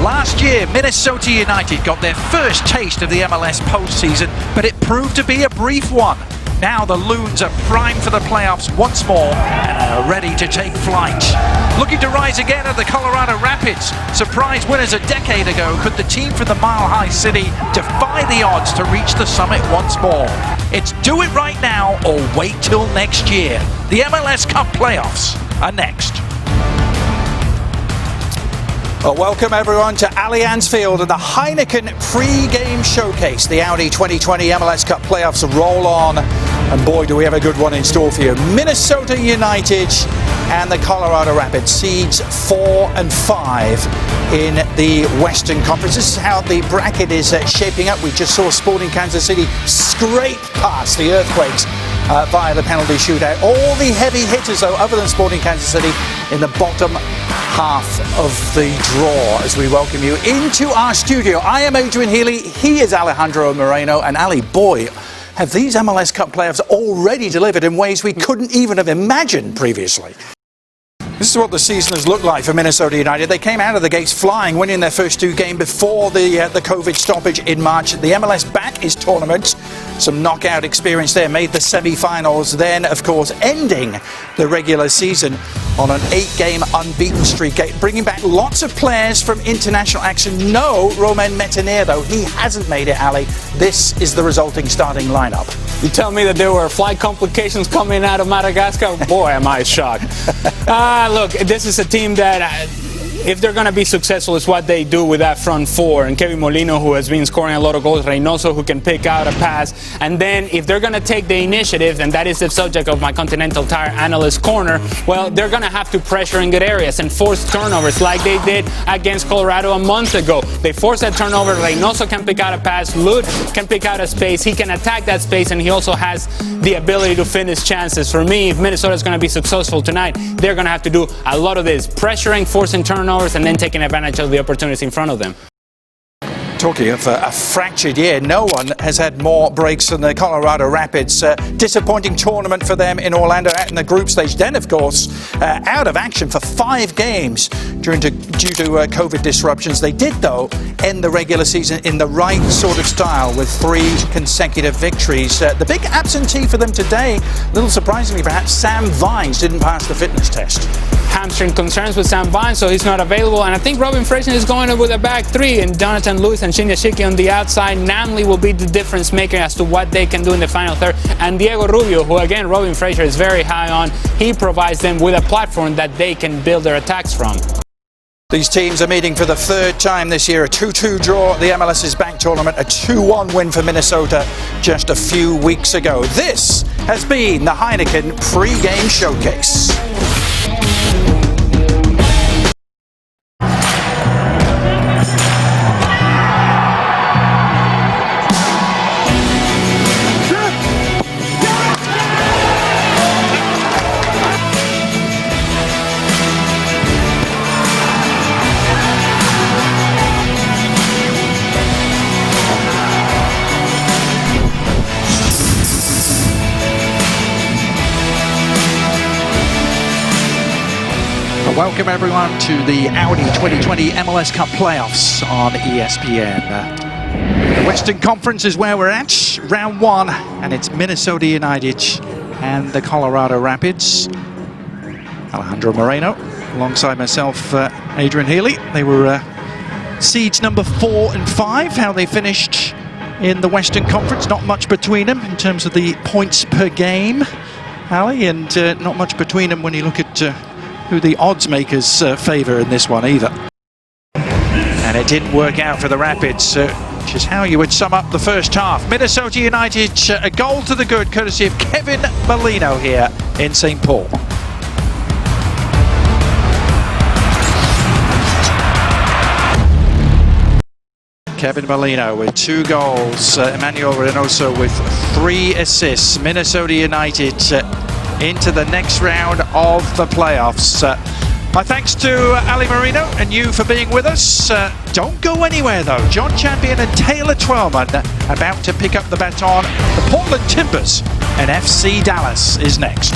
Last year, Minnesota United got their first taste of the MLS postseason, but it proved to be a brief one. Now the Loons are primed for the playoffs once more and are ready to take flight. Looking to rise again at the Colorado Rapids. Surprise winners a decade ago, could the team from the Mile High City defy the odds to reach the summit once more? It's do it right now or wait till next year. The MLS Cup playoffs are next. Well, welcome everyone to Allianz Field and the Heineken pre-game showcase. The Audi 2020 MLS Cup playoffs roll on, and boy do we have a good one in store for you. Minnesota United and the Colorado Rapids, seeds 4 and 5 in the Western Conference. This is how the bracket is shaping up. We just saw Sporting Kansas City scrape past the Earthquakes via the penalty shootout. All the heavy hitters, though, other than Sporting Kansas City, in the bottom half of the draw as we welcome you into our studio. I am Adrian Healy, he is Alejandro Moreno, and Ali, boy, have these MLS Cup playoffs already delivered in ways we couldn't even have imagined previously. This is what the season has looked like for Minnesota United. They came out of the gates flying, winning their first 2 games before the COVID stoppage in March. The MLS back is tournament. Some knockout experience there, made the semi-finals, then, of course, ending the regular season on an 8-game unbeaten streak, bringing back lots of players from international action. No Romain Métanire, though. He hasn't made it, Ali. This is the resulting starting lineup. You tell me that there were flight complications coming out of Madagascar? Boy, am I shocked. Look, this is a team that, if they're going to be successful, is what they do with that front four. And Kevin Molino, who has been scoring a lot of goals, Reynoso, who can pick out a pass. And then if they're going to take the initiative, and that is the subject of my Continental Tire Analyst Corner, well, they're going to have to pressure in good areas and force turnovers like they did against Colorado a month ago. They forced that turnover. Reynoso can pick out a pass. Lut can pick out a space. He can attack that space, and he also has the ability to finish chances. For me, if Minnesota is going to be successful tonight, they're going to have to do a lot of this, pressuring, forcing turnovers, and then taking advantage of the opportunities in front of them. Talking of a fractured year, no one has had more breaks than the Colorado Rapids. Disappointing tournament for them in Orlando out in the group stage. Then, of course, out of action for 5 games due to COVID disruptions. They did, though, end the regular season in the right sort of style with 3 consecutive victories. The big absentee for them today, a little surprisingly perhaps, Sam Vines didn't pass the fitness test. Hamstring concerns with Sam Vines, so he's not available. And I think Robin Fraser is going with a back 3, and Jonathan Lewis and Shinya Shiki on the outside. Namely will be the difference maker as to what they can do in the final third. And Diego Rubio, who again Robin Fraser is very high on, he provides them with a platform that they can build their attacks from. These teams are meeting for the 3rd time this year. A 2-2 draw at the MLS's back tournament, a 2-1 win for Minnesota just a few weeks ago. This has been the Heineken pre-game showcase. Welcome everyone to the Audi 2020 MLS Cup playoffs on ESPN. The Western Conference is where we're at, round 1, and it's Minnesota United and the Colorado Rapids. Alejandro Moreno, alongside myself, Adrian Healy. They were seeds number 4 and 5, how they finished in the Western Conference. Not much between them in terms of the points per game, Ali, and not much between them when you look at who the odds makers favour in this one either. And it didn't work out for the Rapids, which is how you would sum up the first half. Minnesota United, a goal to the good, courtesy of Kevin Molino here in St. Paul. Kevin Molino with 2 goals, Emmanuel Reynoso with 3 assists. Minnesota United into the next round of the playoffs. My thanks to Ali Marino and you for being with us. Don't go anywhere though. John Champion and Taylor Twellman about to pick up the baton. The Portland Timbers and FC Dallas is next.